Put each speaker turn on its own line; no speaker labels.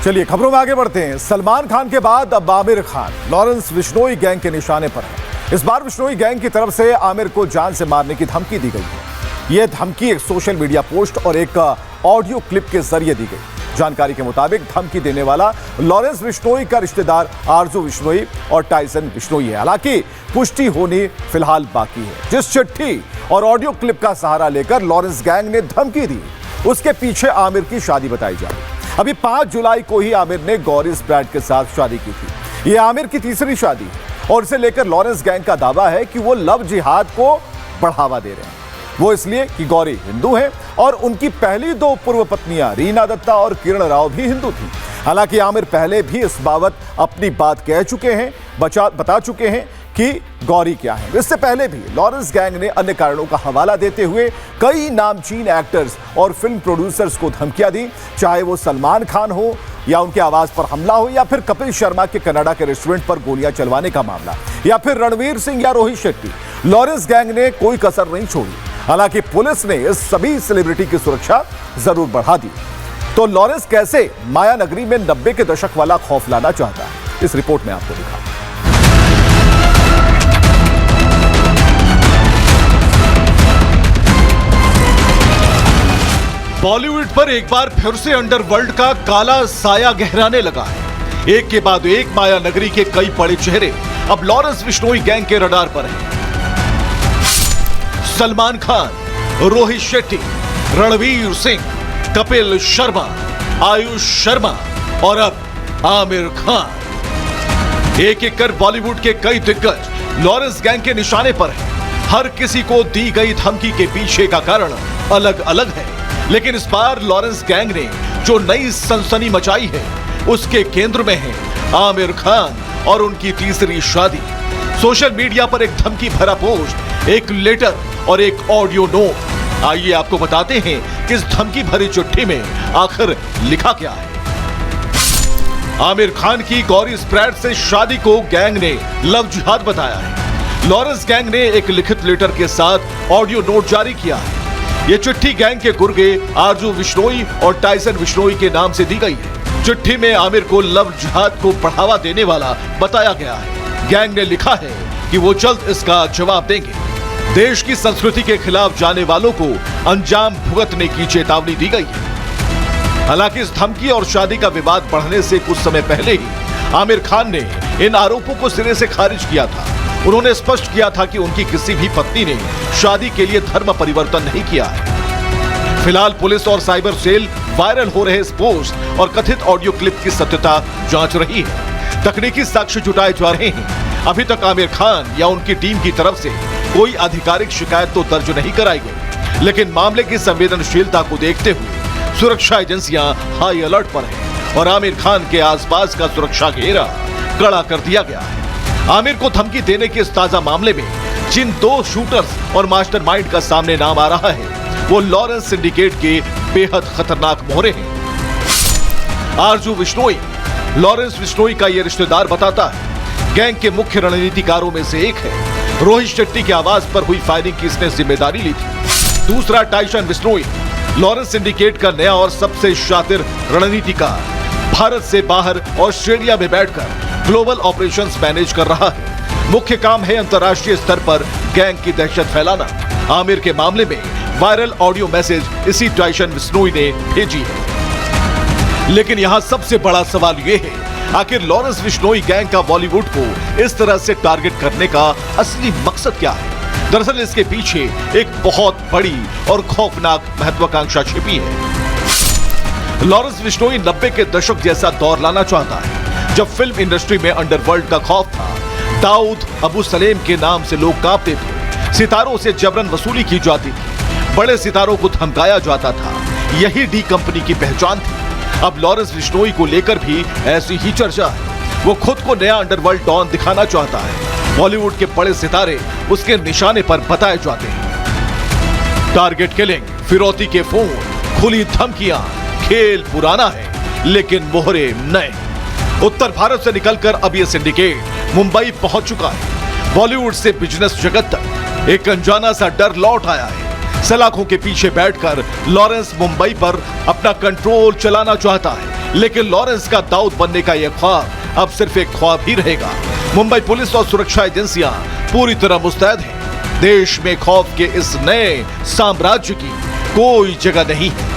चलिए खबरों में आगे बढ़ते हैं। सलमान खान के बाद अब आमिर खान लॉरेंस बिश्नोई गैंग के निशाने पर है। इस बार बिश्नोई गैंग की तरफ से आमिर को जान से मारने की धमकी दी गई है। यह धमकी एक सोशल मीडिया पोस्ट और एक ऑडियो क्लिप के जरिए दी गई। जानकारी के मुताबिक धमकी देने वाला लॉरेंस बिश्नोई का रिश्तेदार आरजू बिश्नोई और टाइसन बिश्नोई है। हालांकि पुष्टि होनी फिलहाल बाकी है। जिस चिट्ठी और ऑडियो क्लिप का सहारा लेकर लॉरेंस गैंग ने धमकी दी, उसके पीछे आमिर की शादी बताई जा रही है। अभी 5 जुलाई को ही आमिर ने गौरी स्प्रैट के साथ शादी की थी। यह आमिर की तीसरी शादी है और इसे लेकर लॉरेंस गैंग का दावा है कि वो लव जिहाद को बढ़ावा दे रहे हैं। वो इसलिए कि गौरी हिंदू है और उनकी पहली 2 पूर्व पत्नियां रीना दत्ता और किरण राव भी हिंदू थी। हालांकि आमिर पहले भी इस बाबत अपनी बात कह चुके हैं, बता चुके हैं कि गौरी क्या है। इससे पहले भी लॉरेंस गैंग ने अन्य कारणों का हवाला देते हुए कई नामचीन एक्टर्स और फिल्म प्रोड्यूसर्स को धमकियां दी, चाहे वो सलमान खान हो या उनके आवाज पर हमला हो या फिर कपिल शर्मा के कनाडा के रेस्टोरेंट पर गोलियां चलवाने का मामला या फिर रणवीर सिंह या रोहित शेट्टी। लॉरेंस गैंग ने कोई कसर नहीं छोड़ी। हालांकि पुलिस ने इस सभी सेलिब्रिटी की सुरक्षा जरूर बढ़ा दी। तो लॉरेंस कैसे माया नगरी में 90 के दशक वाला खौफ लाना चाहता है, इस रिपोर्ट में आपको दिखा।
बॉलीवुड पर एक बार फिर से अंडरवर्ल्ड का काला साया गहराने लगा है। एक के बाद एक माया नगरी के कई बड़े चेहरे अब लॉरेंस बिश्नोई गैंग के रडार पर हैं। सलमान खान, रोहित शेट्टी, रणवीर सिंह, कपिल शर्मा, आयुष शर्मा और अब आमिर खान। एक एक कर बॉलीवुड के कई दिग्गज लॉरेंस गैंग के निशाने पर हैं। हर किसी को दी गई धमकी के पीछे का कारण अलग अलग है, लेकिन इस बार लॉरेंस गैंग ने जो नई सनसनी मचाई है उसके केंद्र में है आमिर खान और उनकी तीसरी शादी। सोशल मीडिया पर एक धमकी भरा पोस्ट, एक लेटर और एक ऑडियो नोट। आइए आपको बताते हैं कि इस धमकी भरी चिट्ठी में आखिर लिखा क्या है। आमिर खान की गौरी स्प्रैट से शादी को गैंग ने लव जिहाद बताया है। लॉरेंस गैंग ने एक लिखित लेटर के साथ ऑडियो नोट जारी किया है। ये चिट्ठी गैंग के गुर्गे आरजू बिश्नोई और टाइसन बिश्नोई के नाम से दी गई है। चिट्ठी में आमिर को लव जिहाद को बढ़ावा देने वाला बताया गया है। गैंग ने लिखा है कि वो जल्द इसका जवाब देंगे। देश की संस्कृति के खिलाफ जाने वालों को अंजाम भुगतने की चेतावनी दी गई है। हालांकि इस धमकी और शादी का विवाद बढ़ने से कुछ समय पहले ही आमिर खान ने इन आरोपों को सिरे से खारिज किया था। उन्होंने स्पष्ट किया था कि उनकी किसी भी पत्नी ने शादी के लिए धर्म परिवर्तन नहीं किया है। फिलहाल पुलिस और साइबर सेल वायरल हो रहे इस पोस्ट और कथित ऑडियो क्लिप की सत्यता जांच रही है। तकनीकी साक्ष्य जुटाए जा रहे हैं। अभी तक आमिर खान या उनकी टीम की तरफ से कोई आधिकारिक शिकायत तो दर्ज नहीं कराई गई, लेकिन मामले की संवेदनशीलता को देखते हुए सुरक्षा एजेंसियां हाई अलर्ट पर हैं और आमिर खान के आसपास का सुरक्षा घेरा कड़ा कर दिया गया है। आमिर को धमकी देने के इस ताजा मामले में जिन 2 शूटर्स और मास्टरमाइंड का सामने नाम आ रहा है वो लॉरेंस सिंडिकेट के बेहद खतरनाक मोहरे हैं। आरजू बिश्नोई लॉरेंस बिश्नोई का ये रिश्तेदार बताता है। गैंग के मुख्य रणनीतिकारों में से एक है। रोहित शेट्टी की आवाज पर हुई फायरिंग की इसने जिम्मेदारी ली थी। दूसरा टाइसन बिश्नोई लॉरेंस सिंडिकेट का नया और सबसे शातिर रणनीतिकार, भारत से बाहर ऑस्ट्रेलिया में बैठकर ग्लोबल ऑपरेशंस मैनेज कर रहा है। मुख्य काम है अंतर्राष्ट्रीय स्तर पर गैंग की दहशत फैलाना। आमिर के मामले में वायरल ऑडियो मैसेज इसी टाइसन बिश्नोई ने भेजी है। लेकिन यहां सबसे बड़ा सवाल यह है, आखिर लॉरेंस बिश्नोई गैंग का बॉलीवुड को इस तरह से टारगेट करने का असली मकसद क्या है? दरअसल इसके पीछे एक बहुत बड़ी और खौफनाक महत्वाकांक्षा छिपी है। लॉरेंस बिश्नोई 90 के दशक जैसा दौर लाना चाहता है, जब फिल्म इंडस्ट्री में अंडरवर्ल्ड का खौफ था। दाऊद अबू सलेम के नाम से लोग कांपते थे। सितारों से जबरन वसूली की जाती थी। बड़े सितारों को धमकाया जाता था। यही डी कंपनी की पहचान थी। अब लॉरेंस बिश्नोई को लेकर भी ऐसी ही चर्चा है। वो खुद को नया अंडरवर्ल्ड डॉन दिखाना चाहता है। बॉलीवुड के बड़े सितारे उसके निशाने पर बताए जाते हैं। टारगेट किलिंग, फिरौती के फोन, खुली धमकियां, खेल पुराना है लेकिन मोहरे नए। उत्तर भारत से निकलकर अब यह सिंडिकेट मुंबई पहुंच चुका है। बॉलीवुड से बिजनेस जगत तक एक अनजाना सा डर लौट आया है। सलाखों के पीछे बैठकर लॉरेंस मुंबई पर अपना कंट्रोल चलाना चाहता है, लेकिन लॉरेंस का दाऊद बनने का यह ख्वाब अब सिर्फ एक ख्वाब ही रहेगा। मुंबई पुलिस और सुरक्षा एजेंसियां पूरी तरह मुस्तैद हैं। देश में खौफ के इस नए साम्राज्य की कोई जगह नहीं है।